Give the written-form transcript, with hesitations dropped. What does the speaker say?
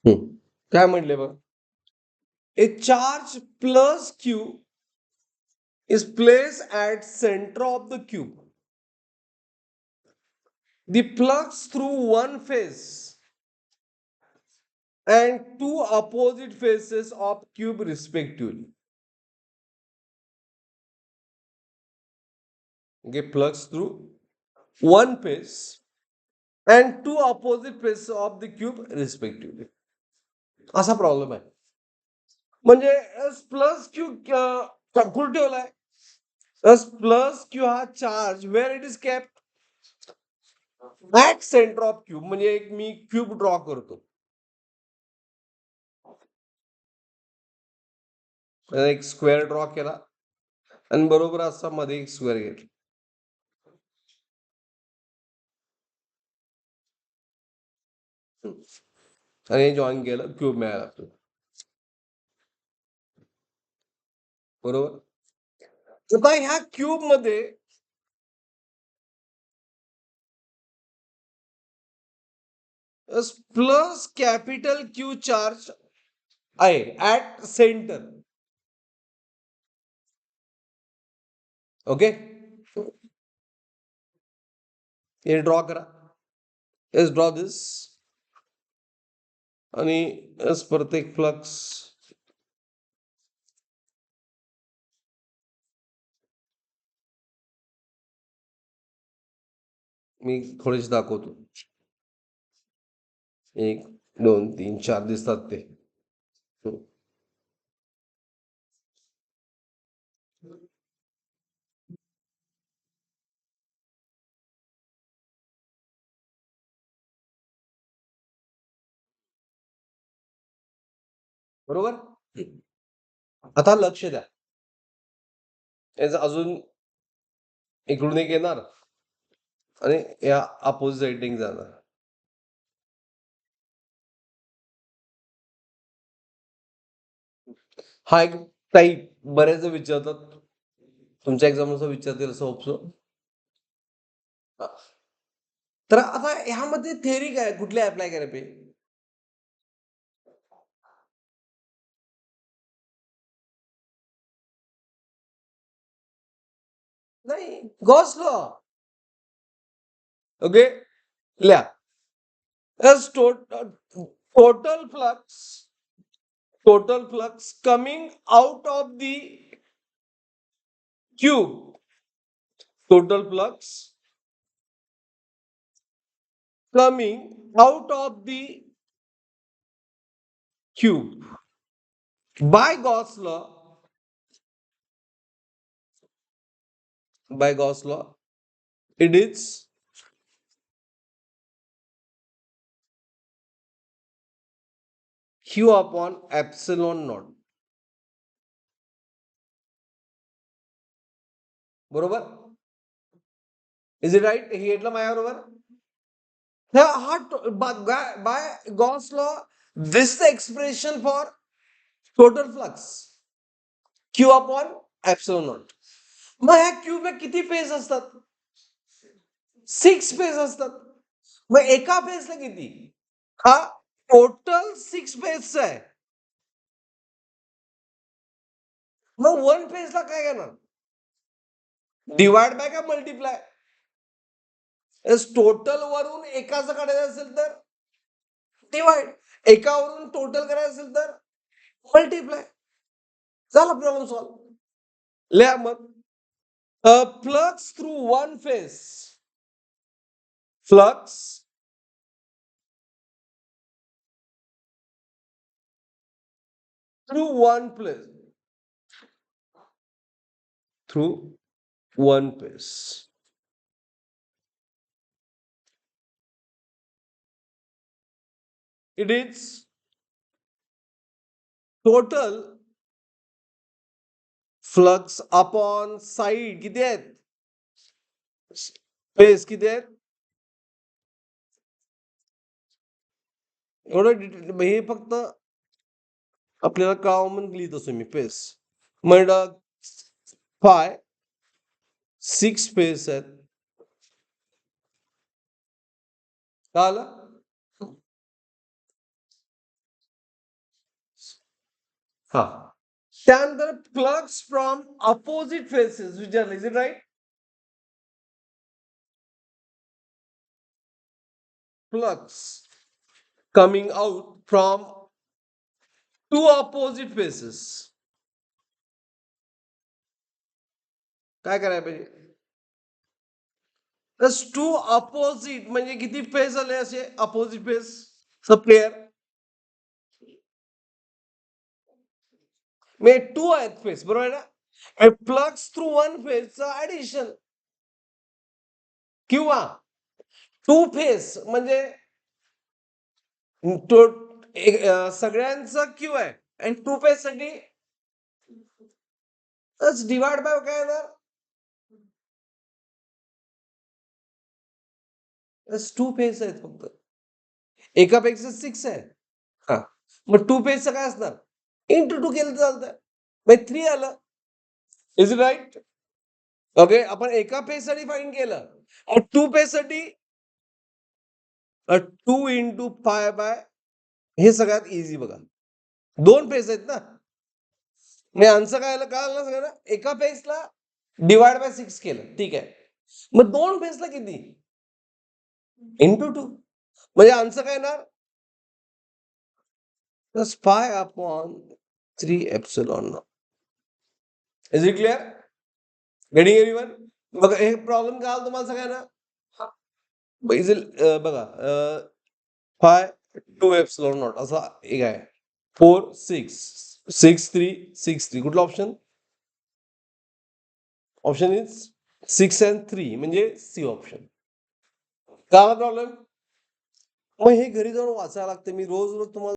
काय म्हटले बघ, ए charge plus Q is placed at center of the cube. The flux through one face and two opposite faces of cube respectively. Okay, flux through one face and two opposite faces of the cube respectively. असा problem आहे. म्हणजे s plus q कुठे ठेवलाय? S plus q हा charge where it is kept at centre of cube. म्हणजे एक मी cube draw करतो, एक स्क्वेअर ड्रॉ केला आणि बरोबर असा मध्ये एक स्क्वेअर घेतला. आणि जॉईन केलं, क्यूब मिळाला आपल्याला. बरोबर. आता ह्या क्यूब मध्ये प्लस कॅपिटल क्यू चार्ज आहे ऍट सेंटर. ओके, हे ड्रॉ करा. एस ड्रॉ दिस. आणि एस प्रत्येक फ्लक्स मी थोडेच दाखवतो. 1 2 3 4 दिसतात ते. बरोबर. आता लक्ष द्या, याचं अजून इकडून एक येणार आणि या अपोजिट जाणार. हा एक टाईप बरेच विचारतात, तुमच्या एक्झाम नुसार विचारतील असं होपसो. तर आता ह्यामध्ये थेअरी काय, कुठली अप्लाय करायला पाहिजे? नाही, गॉस लॉ. ओके, लिहा. Total flux coming out of the cube. Total flux coming out of the cube by Gauss law. It is q upon epsilon naught. बरोबर. Is it right? हे घेतलं माझ्या बरोबर. By Gauss law, this is the expression for total flux, q upon epsilon naught. मग ह्या cube ला किती phase असतात? 6 फेज असतात. मग एका फेजला किती? हा टोटल 6 फेजचा आहे. मग 1 फेजला काय घेणार? डिवाइड बाय का मल्टिप्लाय? टोटल वरून एकाचं काढायचं असेल तर डिवाइड, एकावरून टोटल करायचं असेल तर मल्टिप्लाय. झाला प्रॉब्लेम सॉल्व. लिहा मग. Flux through one phase. Flux through one place. Through one phase. It is total flux upon side. किती आहेत? फेज किती आहेत? एवढं डिटेल हे फक्त आपल्याला कळावं म्हणून लिहित असतो मी. फेज म्हणलं 6 फेज आहेत. कळालं? हा, त्यानंतर फ्लक्स फ्रॉम अपोजिट फेसेस विचारले, is it right? Flux coming out from two opposite faces, काय करायला पाहिजे? टू अपोजिट म्हणजे किती फेस आले असे अपोजिट फेस पेअर? म्हणजे टू आहेत फेस, बरोबर आहे ना? फ्लक्स थ्रू वन फेसचं ऍडिशन, किंवा टू फेस म्हणजे सगळ्यांचं क्यू आहे आणि टू फेस साठी डिवाइड बाय काय येणार? टू फेस आहेत फक्त, एकापेक्षा 6 आहे. हा, मग टू पेजचं काय असणार? इंटू टू केलं तर चालतंय, मग 3 आलं. Is it right? ओके, आपण एका पेज साठी फाईंड केलं, टू पेज साठी 2 इंटू पाय बाय, हे सगळ्यात इझी बघा, 2 पेज आहेत ना. मी आन्सर काय आलं सगळ्यांना? एका पेजला डिवाइड बाय 6 केलं, ठीक आहे. मग 2 पेजला किती? इंटू 2, म्हणजे आन्सर काय येणार? Plus 5 upon 3 epsilon. Is it clear? Getting everyone? बघा, हे प्रॉब्लेम काय आला तुम्हाला सगळ्यांना? बघा, 5 2 एप्सिलॉन नॉट असा एक आहे, 4 6 6 3 6 3, कुठला ऑप्शन? ऑप्शन इज 6 and 3, म्हणजे सी ऑप्शन. काय प्रॉब्लेम? मग हे घरी जाऊन वाचायला लागते, मी रोज रोज तुम्हाला